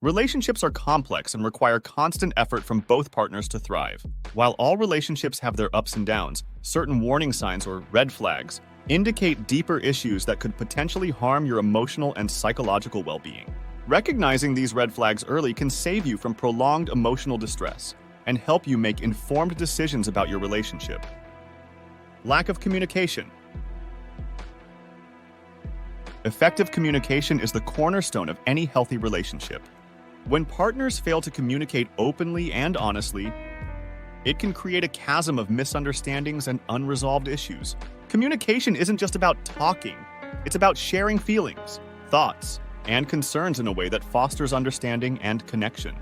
Relationships are complex and require constant effort from both partners to thrive. While all relationships have their ups and downs, certain warning signs or red flags indicate deeper issues that could potentially harm your emotional and psychological well-being. Recognizing these red flags early can save you from prolonged emotional distress and help you make informed decisions about your relationship. Lack of communication. Effective communication is the cornerstone of any healthy relationship. When partners fail to communicate openly and honestly, it can create a chasm of misunderstandings and unresolved issues. Communication isn't just about talking, it's about sharing feelings, thoughts, and concerns in a way that fosters understanding and connection.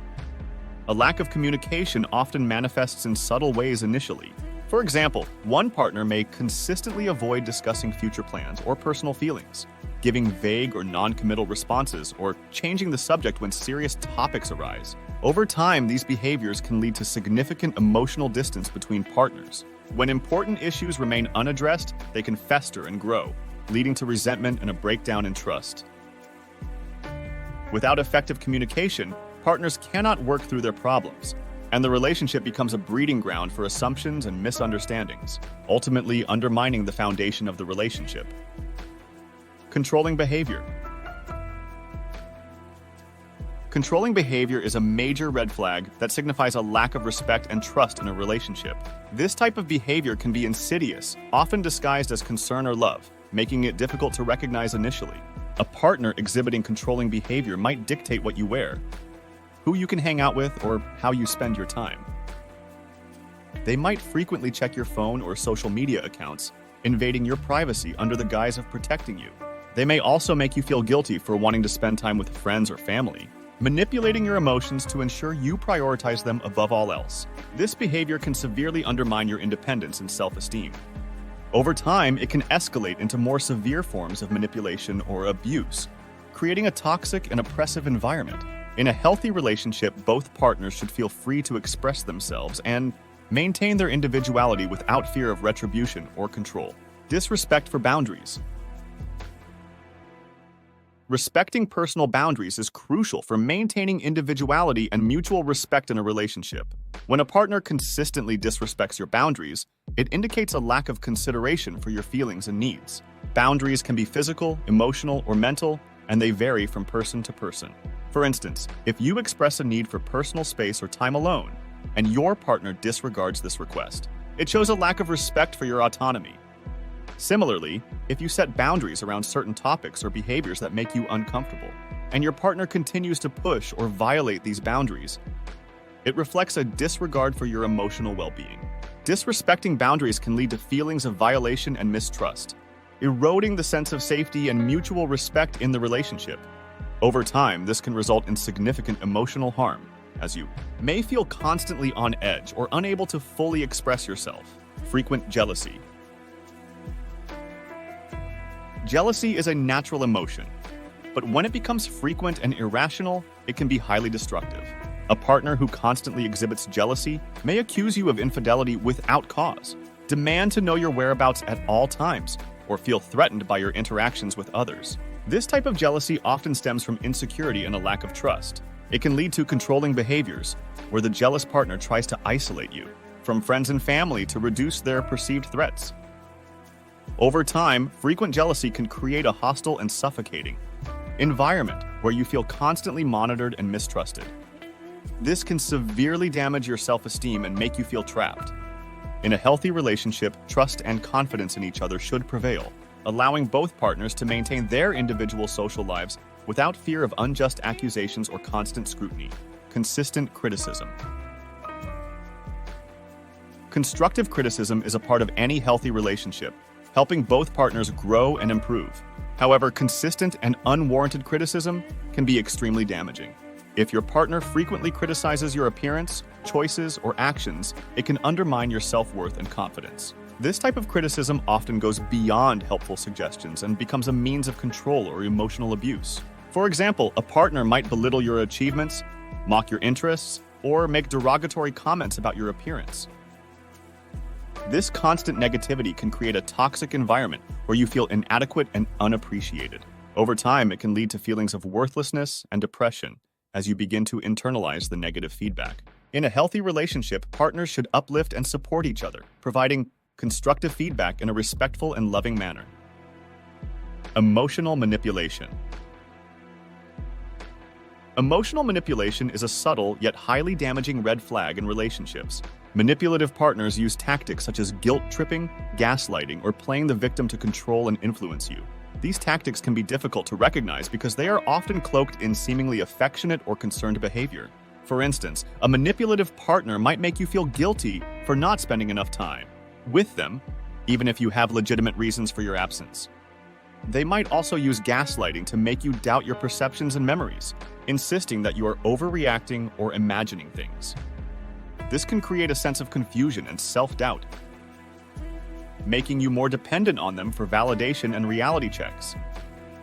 A lack of communication often manifests in subtle ways initially. For example, one partner may consistently avoid discussing future plans or personal feelings, giving vague or non-committal responses, or changing the subject when serious topics arise. Over time, these behaviors can lead to significant emotional distance between partners. When important issues remain unaddressed, they can fester and grow, leading to resentment and a breakdown in trust. Without effective communication, partners cannot work through their problems, and the relationship becomes a breeding ground for assumptions and misunderstandings, ultimately undermining the foundation of the relationship. Controlling behavior. Controlling behavior is a major red flag that signifies a lack of respect and trust in a relationship. This type of behavior can be insidious, often disguised as concern or love, making it difficult to recognize initially. A partner exhibiting controlling behavior might dictate what you wear, who you can hang out with, or how you spend your time. They might frequently check your phone or social media accounts, invading your privacy under the guise of protecting you. They may also make you feel guilty for wanting to spend time with friends or family, manipulating your emotions to ensure you prioritize them above all else. This behavior can severely undermine your independence and self-esteem. Over time, it can escalate into more severe forms of manipulation or abuse, creating a toxic and oppressive environment. In a healthy relationship, both partners should feel free to express themselves and maintain their individuality without fear of retribution or control. Disrespect for boundaries. Respecting personal boundaries is crucial for maintaining individuality and mutual respect in a relationship. When a partner consistently disrespects your boundaries, it indicates a lack of consideration for your feelings and needs. Boundaries can be physical, emotional, or mental, and they vary from person to person. For instance, if you express a need for personal space or time alone, and your partner disregards this request, it shows a lack of respect for your autonomy. Similarly, if you set boundaries around certain topics or behaviors that make you uncomfortable, and your partner continues to push or violate these boundaries, it reflects a disregard for your emotional well-being. Disrespecting boundaries can lead to feelings of violation and mistrust, eroding the sense of safety and mutual respect in the relationship. Over time, this can result in significant emotional harm, as you may feel constantly on edge or unable to fully express yourself. Frequent jealousy. Jealousy is a natural emotion, but when it becomes frequent and irrational, it can be highly destructive. A partner who constantly exhibits jealousy may accuse you of infidelity without cause, demand to know your whereabouts at all times, or feel threatened by your interactions with others. This type of jealousy often stems from insecurity and a lack of trust. It can lead to controlling behaviors, where the jealous partner tries to isolate you from friends and family to reduce their perceived threats. Over time, frequent jealousy can create a hostile and suffocating environment where you feel constantly monitored and mistrusted. This can severely damage your self-esteem and make you feel trapped. In a healthy relationship, trust and confidence in each other should prevail, allowing both partners to maintain their individual social lives without fear of unjust accusations or constant scrutiny. Consistent criticism. Constructive criticism is a part of any healthy relationship, helping both partners grow and improve. However, consistent and unwarranted criticism can be extremely damaging. If your partner frequently criticizes your appearance, choices, or actions, it can undermine your self-worth and confidence. This type of criticism often goes beyond helpful suggestions and becomes a means of control or emotional abuse. For example, a partner might belittle your achievements, mock your interests, or make derogatory comments about your appearance. This constant negativity can create a toxic environment where you feel inadequate and unappreciated. Over time, it can lead to feelings of worthlessness and depression, as you begin to internalize the negative feedback. In a healthy relationship, partners should uplift and support each other, providing constructive feedback in a respectful and loving manner. Emotional manipulation. Emotional manipulation is a subtle yet highly damaging red flag in relationships. Manipulative partners use tactics such as guilt-tripping, gaslighting, or playing the victim to control and influence you. These tactics can be difficult to recognize because they are often cloaked in seemingly affectionate or concerned behavior. For instance, a manipulative partner might make you feel guilty for not spending enough time with them, even if you have legitimate reasons for your absence. They might also use gaslighting to make you doubt your perceptions and memories, insisting that you are overreacting or imagining things. This can create a sense of confusion and self-doubt, making you more dependent on them for validation and reality checks.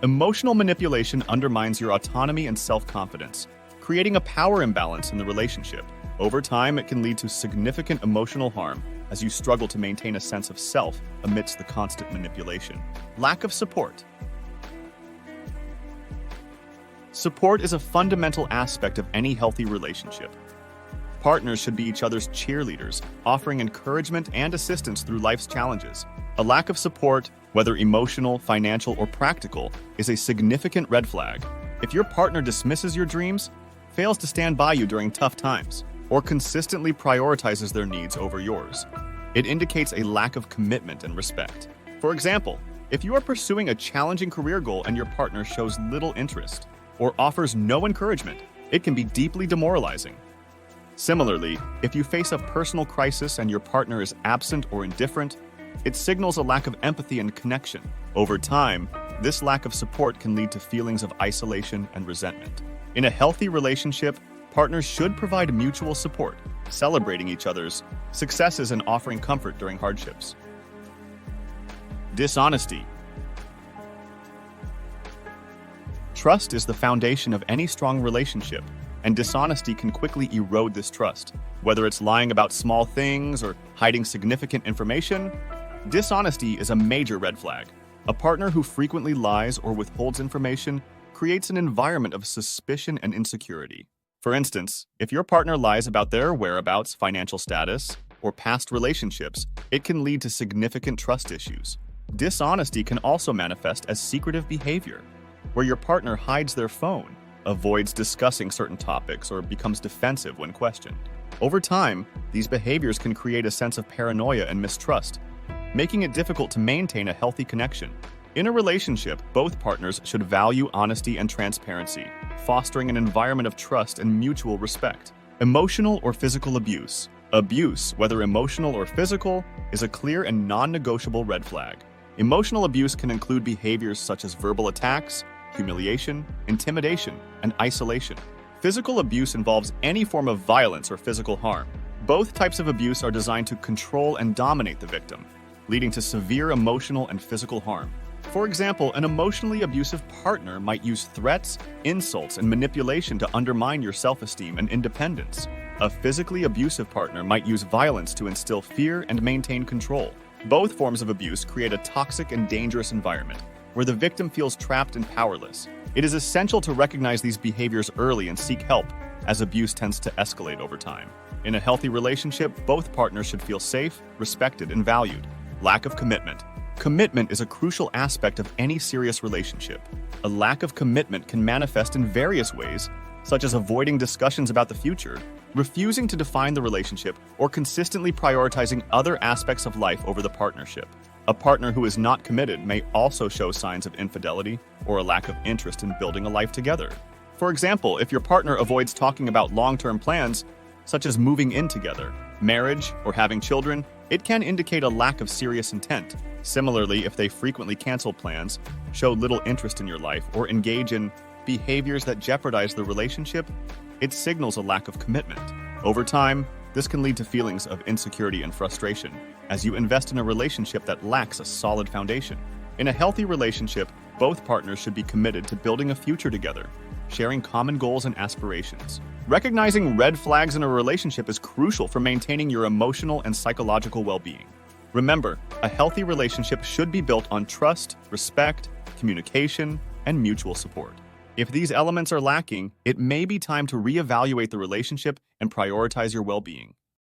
Emotional manipulation undermines your autonomy and self-confidence, creating a power imbalance in the relationship. Over time, it can lead to significant emotional harm as you struggle to maintain a sense of self amidst the constant manipulation. Lack of support. Support is a fundamental aspect of any healthy relationship. Partners should be each other's cheerleaders, offering encouragement and assistance through life's challenges. A lack of support, whether emotional, financial, or practical, is a significant red flag. If your partner dismisses your dreams, fails to stand by you during tough times, or consistently prioritizes their needs over yours, it indicates a lack of commitment and respect. For example, if you are pursuing a challenging career goal and your partner shows little interest or offers no encouragement, it can be deeply demoralizing. Similarly, if you face a personal crisis and your partner is absent or indifferent, it signals a lack of empathy and connection. Over time, this lack of support can lead to feelings of isolation and resentment. In a healthy relationship, partners should provide mutual support, celebrating each other's successes and offering comfort during hardships. Dishonesty. Trust is the foundation of any strong relationship, and dishonesty can quickly erode this trust. Whether it's lying about small things or hiding significant information, dishonesty is a major red flag. A partner who frequently lies or withholds information creates an environment of suspicion and insecurity. For instance, if your partner lies about their whereabouts, financial status, or past relationships, it can lead to significant trust issues. Dishonesty can also manifest as secretive behavior, where your partner hides their phone, avoids discussing certain topics, or becomes defensive when questioned. Over time, these behaviors can create a sense of paranoia and mistrust, making it difficult to maintain a healthy connection. In a relationship, both partners should value honesty and transparency, fostering an environment of trust and mutual respect. Emotional or physical abuse. Abuse, whether emotional or physical, is a clear and non-negotiable red flag. Emotional abuse can include behaviors such as verbal attacks, humiliation, intimidation, and isolation. Physical abuse involves any form of violence or physical harm. Both types of abuse are designed to control and dominate the victim, leading to severe emotional and physical harm. For example, an emotionally abusive partner might use threats, insults, and manipulation to undermine your self-esteem and independence. A physically abusive partner might use violence to instill fear and maintain control. Both forms of abuse create a toxic and dangerous environment, where the victim feels trapped and powerless. It is essential to recognize these behaviors early and seek help, as abuse tends to escalate over time. In a healthy relationship, both partners should feel safe, respected, and valued. Lack of commitment. Commitment is a crucial aspect of any serious relationship. A lack of commitment can manifest in various ways, such as avoiding discussions about the future, refusing to define the relationship, or consistently prioritizing other aspects of life over the partnership. A partner who is not committed may also show signs of infidelity or a lack of interest in building a life together. For example, if your partner avoids talking about long-term plans, such as moving in together, marriage, or having children, it can indicate a lack of serious intent. Similarly, if they frequently cancel plans, show little interest in your life, or engage in behaviors that jeopardize the relationship, it signals a lack of commitment. Over time, this can lead to feelings of insecurity and frustration, as you invest in a relationship that lacks a solid foundation. In a healthy relationship, both partners should be committed to building a future together, sharing common goals and aspirations. Recognizing red flags in a relationship is crucial for maintaining your emotional and psychological well-being. Remember, a healthy relationship should be built on trust, respect, communication, and mutual support. If these elements are lacking, it may be time to reevaluate the relationship and prioritize your well-being.